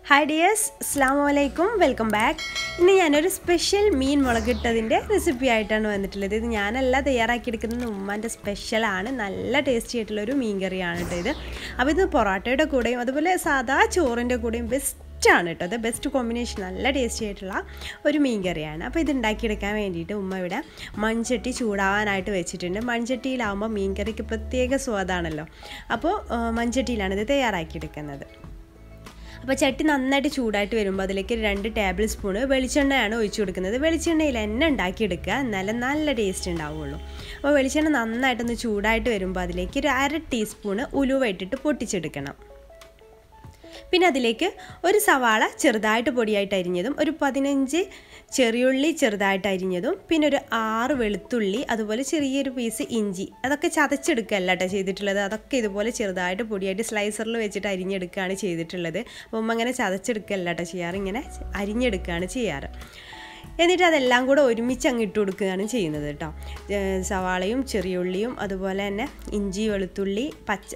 Hi dears, Assalamu alaikum, welcome back. ഇന്ന് ഞാനൊരു special മീൻ മുളകിട്ടതിൻ്റെ recipe ആയിട്ടാണ് വന്നിട്ടുള്ളത്. ഇത് ഞാനല്ല തയ്യാറാക്കിയെടുക്കുന്നത്, ഉമ്മാൻ്റെ സ്പെഷ്യലാണ്. നല്ല ടേസ്റ്റി ആയിട്ടുള്ളൊരു മീൻ കറിയാണ് കേട്ടോ ഇത്. അപ്പോൾ ഇത് പൊറോട്ടയുടെ കൂടെയും അതുപോലെ സാധാ ചോറിൻ്റെ കൂടെയും ബെസ്റ്റാണ് കേട്ടോ. അത് ബെസ്റ്റ് കോമ്പിനേഷൻ, നല്ല ടേസ്റ്റി ആയിട്ടുള്ള ഒരു മീൻ കറിയാണ്. അപ്പോൾ ഇത് ഉണ്ടാക്കിയെടുക്കാൻ വേണ്ടിയിട്ട് ഉമ്മ ഇവിടെ മൺചട്ടി ചൂടാവാനായിട്ട് വെച്ചിട്ടുണ്ട്. മൺചട്ടിയിലാവുമ്പോൾ മീൻ കറിക്ക് പ്രത്യേക സ്വാദാണല്ലോ. അപ്പോൾ മൺചട്ടിയിലാണ് ഇത് തയ്യാറാക്കിയെടുക്കുന്നത്. അപ്പോൾ ചട്ടി നന്നായിട്ട് ചൂടായിട്ട് വരുമ്പോൾ അതിലേക്ക് 2 ടേബിൾ സ്പൂൺ വെളിച്ചെണ്ണയാണ് ഒഴിച്ചു കൊടുക്കുന്നത്. വെളിച്ചെണ്ണയിൽ എണ്ണ ഉണ്ടാക്കിയെടുക്കുക, എന്നാലും നല്ല ടേസ്റ്റ് ഉണ്ടാവുള്ളൂ. അപ്പോൾ വെളിച്ചെണ്ണ നന്നായിട്ടൊന്ന് ചൂടായിട്ട് വരുമ്പോൾ അതിലേക്ക് ഒരു 1/2 ടീസ്പൂൺ ഉലുവ ഇട്ടിട്ട് പൊട്ടിച്ചെടുക്കണം. പിന്നെ അതിലേക്ക് ഒരു സവാള ചെറുതായിട്ട് പൊടിയായിട്ട് അരിഞ്ഞതും, ഒരു 15 ചെറിയുള്ളി ചെറുതായിട്ട് അരിഞ്ഞതും, പിന്നെ ഒരു 6 വെളുത്തുള്ളി, അതുപോലെ ചെറിയൊരു പീസ് ഇഞ്ചി. അതൊക്കെ ചതച്ചെടുക്കുകയല്ല കേട്ടോ ചെയ്തിട്ടുള്ളത്. അതൊക്കെ ഇതുപോലെ ചെറുതായിട്ട് പൊടിയായിട്ട് സ്ലൈസറിൽ വെച്ചിട്ട് അരിഞ്ഞെടുക്കുകയാണ് ചെയ്തിട്ടുള്ളത്. അപ്പം അങ്ങനെ ചതച്ചെടുക്കുകയല്ല കേട്ടോ ചെയ്യാറ്, ഇങ്ങനെ അരിഞ്ഞെടുക്കുകയാണ് ചെയ്യാറ്. എന്നിട്ട് അതെല്ലാം കൂടെ ഒരുമിച്ച് അങ്ങ് ഇട്ട് കൊടുക്കുകയാണ് ചെയ്യുന്നത് കേട്ടോ. സവാളയും ചെറിയുള്ളിയും അതുപോലെ തന്നെ ഇഞ്ചി, വെളുത്തുള്ളി,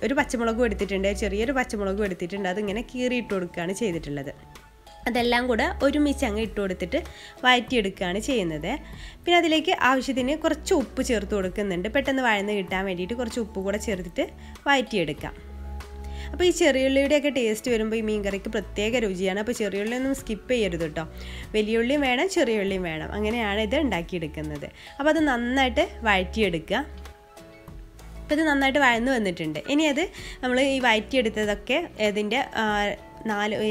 ഒരു പച്ചമുളകും എടുത്തിട്ടുണ്ട്, ചെറിയൊരു പച്ചമുളകും എടുത്തിട്ടുണ്ട്. അതിങ്ങനെ കീറിയിട്ട് കൊടുക്കുകയാണ് ചെയ്തിട്ടുള്ളത്. അതെല്ലാം കൂടെ ഒരുമിച്ച് അങ്ങ് ഇട്ട് കൊടുത്തിട്ട് വഴറ്റിയെടുക്കുകയാണ് ചെയ്യുന്നത്. പിന്നെ അതിലേക്ക് ആവശ്യത്തിന് കുറച്ച് ഉപ്പ് ചേർത്ത് കൊടുക്കുന്നുണ്ട്. പെട്ടെന്ന് വഴന്ന് കിട്ടാൻ വേണ്ടിയിട്ട് കുറച്ച് ഉപ്പ് കൂടെ ചേർത്തിട്ട് വഴറ്റിയെടുക്കാം. അപ്പോൾ ഈ ചെറിയുള്ളിയുടെയൊക്കെ ടേസ്റ്റ് വരുമ്പോൾ ഈ മീൻ കറിക്ക് പ്രത്യേക രുചിയാണ്. അപ്പോൾ ചെറിയുള്ളിയൊന്നും സ്കിപ്പ് ചെയ്യരുത് കേട്ടോ. വലിയുള്ളിയും വേണം, ചെറിയുള്ളിയും വേണം. അങ്ങനെയാണ് ഇത് ഉണ്ടാക്കിയെടുക്കുന്നത്. അപ്പോൾ അത് നന്നായിട്ട് വഴറ്റിയെടുക്കുക. അപ്പോൾ ഇത് നന്നായിട്ട് വഴന്ന് വന്നിട്ടുണ്ട്. ഇനി അത് നമ്മൾ ഈ വഴറ്റിയെടുത്തതൊക്കെ ഇതിൻ്റെ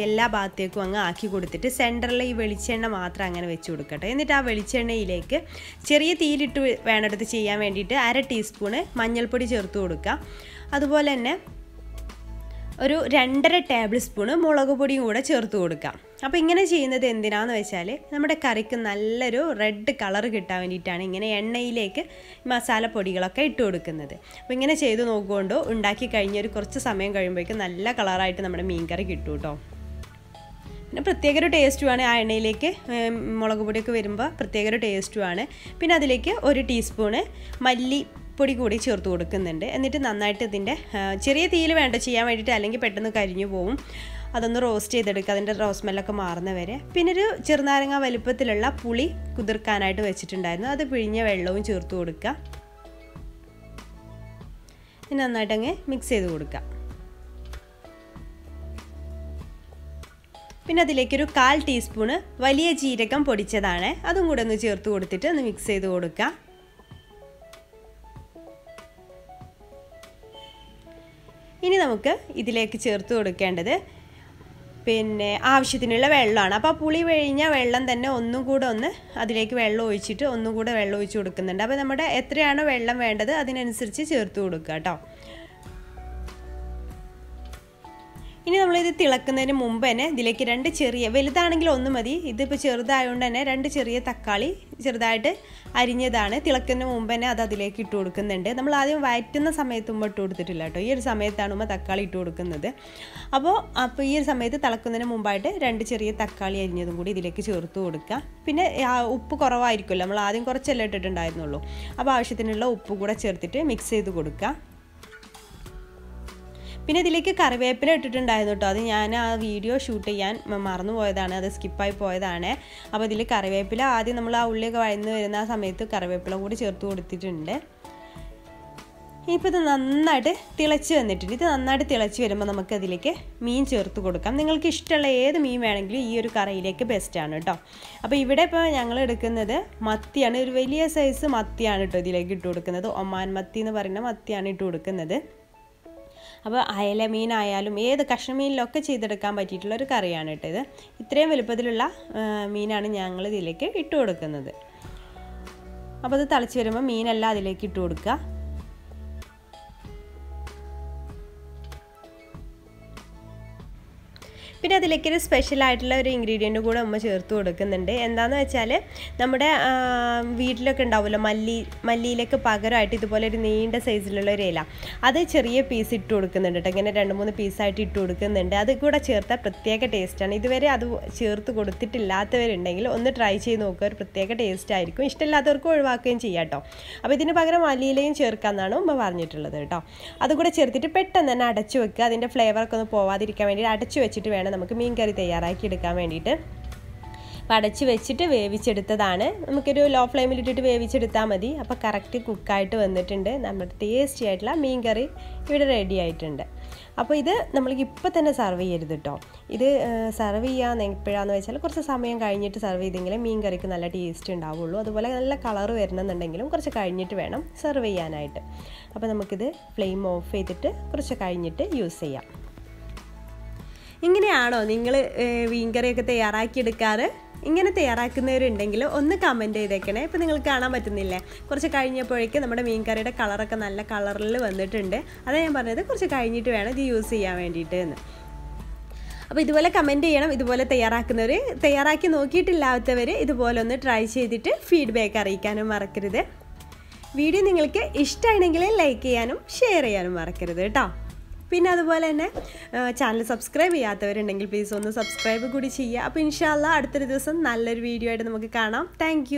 എല്ലാ ഭാഗത്തേക്കും അങ്ങ് ആക്കി കൊടുത്തിട്ട് സെൻറ്ററിൽ ഈ വെളിച്ചെണ്ണ മാത്രം അങ്ങനെ വെച്ച് കൊടുക്കട്ടെ. എന്നിട്ട് ആ വെളിച്ചെണ്ണയിലേക്ക് ചെറിയ തീയിലിട്ട് വേണമെടുത്ത് ചെയ്യാൻ വേണ്ടിയിട്ട് 1/2 ടീസ്പൂണ് മഞ്ഞൾപ്പൊടി ചേർത്ത് കൊടുക്കുക. അതുപോലെ തന്നെ ഒരു 2.5 ടേബിൾ സ്പൂണ് മുളക് പൊടിയും കൂടെ ചേർത്ത് കൊടുക്കാം. അപ്പോൾ ഇങ്ങനെ ചെയ്യുന്നത് എന്തിനാണെന്ന് വെച്ചാൽ നമ്മുടെ കറിക്ക് നല്ലൊരു റെഡ് കളർ കിട്ടാൻ വേണ്ടിയിട്ടാണ് ഇങ്ങനെ എണ്ണയിലേക്ക് മസാലപ്പൊടികളൊക്കെ ഇട്ട് കൊടുക്കുന്നത്. അപ്പോൾ ഇങ്ങനെ ചെയ്ത് നോക്കുകൊണ്ട് ഉണ്ടാക്കി കഴിഞ്ഞൊരു കുറച്ച് സമയം കഴിയുമ്പോഴേക്കും നല്ല കളറായിട്ട് നമ്മുടെ മീൻ കറി കിട്ടും കേട്ടോ. പിന്നെ പ്രത്യേക ഒരു ടേസ്റ്റുമാണ് ആ എണ്ണയിലേക്ക് മുളക് പൊടിയൊക്കെ വരുമ്പോൾ പ്രത്യേക ഒരു ടേസ്റ്റുമാണ്. പിന്നെ അതിലേക്ക് 1 ടീസ്പൂണ് മല്ലിപ്പൊടി കൂടി ചേർത്ത് കൊടുക്കുന്നുണ്ട്. എന്നിട്ട് നന്നായിട്ട് ഇതിൻ്റെ ചെറിയ തീയിൽ വേണ്ട ചെയ്യാൻ വേണ്ടിയിട്ട്, അല്ലെങ്കിൽ പെട്ടെന്ന് കരിഞ്ഞു പോവും. അതൊന്ന് റോസ്റ്റ് ചെയ്തെടുക്കുക, അതിൻ്റെ റോസ് സ്മെല്ലൊക്കെ മാറുന്ന വരെ. പിന്നെ ഒരു ചെറുനാരങ്ങ വലുപ്പത്തിലുള്ള പുളി കുതിർക്കാനായിട്ട് വെച്ചിട്ടുണ്ടായിരുന്നു, അത് പിഴിഞ്ഞ വെള്ളവും ചേർത്ത് കൊടുക്കുക. ഇനി നന്നായിട്ടങ്ങ് മിക്സ് ചെയ്ത് കൊടുക്കുക. പിന്നെ അതിലേക്കൊരു 1/4 ടീസ്പൂണ് വലിയ ജീരകം പൊടിച്ചതാണ്, അതും കൂടെ ഒന്ന് ചേർത്ത് കൊടുത്തിട്ട് ഒന്ന് മിക്സ് ചെയ്ത് കൊടുക്കുക. ഇനി നമുക്ക് ഇതിലേക്ക് ചേർത്ത് കൊടുക്കേണ്ടത് പിന്നെ ആവശ്യത്തിനുള്ള വെള്ളമാണ്. അപ്പോൾ പുളി പിഴിഞ്ഞ വെള്ളം തന്നെ ഒന്നും കൂടെ അതിലേക്ക് വെള്ളം ഒഴിച്ചിട്ട് ഒന്നും കൂടെ വെള്ളം ഒഴിച്ച് കൊടുക്കുന്നുണ്ട്. അപ്പോൾ നമ്മുടെ എത്രയാണോ വെള്ളം വേണ്ടത് അതിനനുസരിച്ച് ചേർത്ത് കൊടുക്കുക കേട്ടോ. ഇനി നമ്മളിത് തിളക്കുന്നതിന് മുമ്പ് തന്നെ ഇതിലേക്ക് 2 ചെറിയ, വലുതാണെങ്കിൽ 1 മതി, ഇതിപ്പോൾ ചെറുതായതുകൊണ്ട് തന്നെ 2 ചെറിയ തക്കാളി ചെറുതായിട്ട് അരിഞ്ഞതാണ്. തിളക്കുന്നതിന് മുമ്പ് തന്നെ അത് അതിലേക്ക് ഇട്ട് കൊടുക്കുന്നുണ്ട്. നമ്മൾ ആദ്യം വഴറ്റുന്ന സമയത്ത് ഇട്ട് കൊടുത്തിട്ടില്ല കേട്ടോ. ഈ ഒരു സമയത്താണ് തക്കാളി ഇട്ട് കൊടുക്കുന്നത്. അപ്പോൾ ഈ ഒരു സമയത്ത് തിളക്കുന്നതിന് മുമ്പായിട്ട് 2 ചെറിയ തക്കാളി അരിഞ്ഞതും കൂടി ഇതിലേക്ക് ചേർത്ത് കൊടുക്കുക. പിന്നെ ഉപ്പ് കുറവായിരിക്കുമല്ലോ, നമ്മൾ ആദ്യം കുറച്ചല്ലേ ഇട്ടിട്ടുണ്ടായിരുന്നുള്ളൂ. അപ്പോൾ ആവശ്യത്തിനുള്ള ഉപ്പ് കൂടെ ചേർത്തിട്ട് മിക്സ് ചെയ്ത് കൊടുക്കുക. പിന്നെ ഇതിലേക്ക് കറിവേപ്പില ഇട്ടിട്ടുണ്ടായിരുന്നു കേട്ടോ. അത് ഞാൻ ആ വീഡിയോ ഷൂട്ട് ചെയ്യാൻ മറന്നു പോയതാണ്, അത് സ്കിപ്പായി പോയതാണ്. അപ്പോൾ ഇതിൽ കറിവേപ്പില ആദ്യം നമ്മൾ ആ ഉള്ളിയൊക്കെ വഴന്ന് വരുന്ന ആ സമയത്ത് കറിവേപ്പില കൂടി ചേർത്ത് കൊടുത്തിട്ടുണ്ട്. ഇപ്പോൾ ഇത് നന്നായിട്ട് തിളച്ച് വന്നിട്ടുണ്ട്. ഇത് നന്നായിട്ട് തിളച്ച് വരുമ്പോൾ നമുക്ക് അതിലേക്ക് മീൻ ചേർത്ത് കൊടുക്കാം. നിങ്ങൾക്ക് ഇഷ്ടമുള്ള ഏത് മീൻ വേണമെങ്കിലും ഈ ഒരു കറിയിലേക്ക് ബെസ്റ്റാണ് കേട്ടോ. അപ്പോൾ ഇവിടെ ഇപ്പോൾ ഞങ്ങൾ എടുക്കുന്നത് മത്തിയാണ്, ഒരു വലിയ സൈസ് മത്തിയാണ് കേട്ടോ ഇതിലേക്ക് ഇട്ട് കൊടുക്കുന്നത്. ഒമാൻ മത്തി എന്ന് പറയുന്ന മത്തിയാണ് ഇട്ട് കൊടുക്കുന്നത്. അപ്പോൾ അയല മീനായാലും ഏത് കഷ്ണമീനിലൊക്കെ ചെയ്തെടുക്കാൻ പറ്റിയിട്ടുള്ളൊരു കറിയാണ് കേട്ടോ ഇത്. ഇത്രയും വലുപ്പത്തിലുള്ള മീനാണ് ഞങ്ങൾ ഇതിലേക്ക് ഇട്ട് കൊടുക്കുന്നത്. അപ്പോൾ അത് തിളച്ച് വരുമ്പോൾ മീനെല്ലാം അതിലേക്ക് ഇട്ട് കൊടുക്കുക. പിന്നെ അതിലേക്ക് ഒരു സ്പെഷ്യലായിട്ടുള്ള ഒരു ഇൻഗ്രീഡിയൻറ്റ് കൂടെ ഉമ്മ ചേർത്ത് കൊടുക്കുന്നുണ്ട്. എന്താണെന്ന് വെച്ചാൽ നമ്മുടെ വീട്ടിലൊക്കെ ഉണ്ടാവുമല്ലോ മല്ലിയിലേക്ക് പകരമായിട്ട് ഇതുപോലെ ഒരു നീണ്ട സൈസിലുള്ള ഒരു ഇല, അത് ചെറിയ പീസ് ഇട്ട് കൊടുക്കുന്നുണ്ട് കേട്ടോ. ഇങ്ങനെ 2-3 പീസായിട്ട് ഇട്ട് കൊടുക്കുന്നുണ്ട്. അത് കൂടെ ചേർത്താൽ പ്രത്യേക ടേസ്റ്റാണ്. ഇതുവരെ അത് ചേർത്ത് കൊടുത്തിട്ടില്ലാത്തവരുണ്ടെങ്കിൽ ഒന്ന് ട്രൈ ചെയ്ത് നോക്കുക, ഒരു പ്രത്യേക ടേസ്റ്റ് ആയിരിക്കും. ഇഷ്ടമില്ലാത്തവർക്ക് ഒഴിവാക്കുകയും ചെയ്യാം കേട്ടോ. അപ്പോൾ ഇതിന് പകരം മല്ലിയിലയും ചേർക്കാമെന്നാണ് ഉമ്മ പറഞ്ഞിട്ടുള്ളത് കേട്ടോ. അതുകൂടെ ചേർത്തിട്ട് പെട്ടെന്ന് തന്നെ അടച്ചു വെക്കുക. അതിൻ്റെ ഫ്ലേവറൊക്കെ ഒന്ന് പോവാതിരിക്കാൻ വേണ്ടി അടച്ചു വെച്ചിട്ട് വേണം വേണം നമുക്ക് മീൻ കറി തയ്യാറാക്കി എടുക്കാൻ വേണ്ടിയിട്ട്. അടച്ച് വെച്ചിട്ട് വേവിച്ചെടുത്തതാണ്. നമുക്കൊരു ലോ ഫ്ലെയിമിലിട്ടിട്ട് വേവിച്ചെടുത്താൽ മതി. അപ്പോൾ കറക്റ്റ് കുക്കായിട്ട് വന്നിട്ടുണ്ട്. നമ്മുടെ ടേസ്റ്റി ആയിട്ടുള്ള മീൻ കറി ഇവിടെ റെഡി ആയിട്ടുണ്ട്. അപ്പോൾ ഇത് നമ്മൾക്ക് ഇപ്പോൾ തന്നെ സെർവ് ചെയ്യരുത് കേട്ടോ. ഇത് സെർവ് ചെയ്യാൻ എപ്പോഴാണെന്ന് വെച്ചാൽ കുറച്ച് സമയം കഴിഞ്ഞിട്ട് സെർവ് ചെയ്തെങ്കിലേ മീൻ കറിക്ക് നല്ല ടേസ്റ്റ് ഉണ്ടാവുള്ളൂ. അതുപോലെ നല്ല കളർ വരണമെന്നുണ്ടെങ്കിലും കുറച്ച് കഴിഞ്ഞിട്ട് വേണം സെർവ് ചെയ്യാനായിട്ട്. അപ്പോൾ നമുക്കിത് ഫ്ലെയിം ഓഫ് ചെയ്തിട്ട് കുറച്ച് കഴിഞ്ഞിട്ട് യൂസ് ചെയ്യാം. ഇങ്ങനെയാണോ നിങ്ങൾ മീൻ കറിയൊക്കെ തയ്യാറാക്കിയെടുക്കാറ്? ഇങ്ങനെ തയ്യാറാക്കുന്നവരുണ്ടെങ്കിൽ ഒന്ന് കമൻറ്റ് ചെയ്തേക്കണേ. ഇപ്പോൾ നിങ്ങൾക്ക് കാണാൻ പറ്റുന്നില്ലേ, കുറച്ച് കഴിഞ്ഞപ്പോഴേക്കും നമ്മുടെ മീൻ കറിയുടെ കളറൊക്കെ നല്ല കളറിൽ വന്നിട്ടുണ്ട്. അതാണ് ഞാൻ പറഞ്ഞത്, കുറച്ച് കഴിഞ്ഞിട്ട് വേണം ഇത് യൂസ് ചെയ്യാൻ വേണ്ടിയിട്ട് എന്ന്. അപ്പോൾ ഇതുപോലെ കമൻറ്റ് ചെയ്യണം. ഇതുപോലെ തയ്യാറാക്കുന്നവർ, തയ്യാറാക്കി നോക്കിയിട്ടില്ലാത്തവർ ഇതുപോലെ ഒന്ന് ട്രൈ ചെയ്തിട്ട് ഫീഡ്ബാക്ക് അറിയിക്കാനും മറക്കരുത്. വീഡിയോ നിങ്ങൾക്ക് ഇഷ്ടമാണെങ്കിൽ ലൈക്ക് ചെയ്യാനും ഷെയർ ചെയ്യാനും മറക്കരുത് കേട്ടോ. പിന്നെ അതുപോലെ തന്നെ ചാനൽ സബ്സ്ക്രൈബ് ചെയ്യാത്തവരുണ്ടെങ്കിൽ പ്ലീസ് ഒന്ന് സബ്സ്ക്രൈബ് കൂടി ചെയ്യുക. അപ്പോൾ ഇൻഷാ അല്ലാഹ് അടുത്തൊരു ദിവസം നല്ലൊരു വീഡിയോ ആയിട്ട് നമുക്ക് കാണാം. താങ്ക്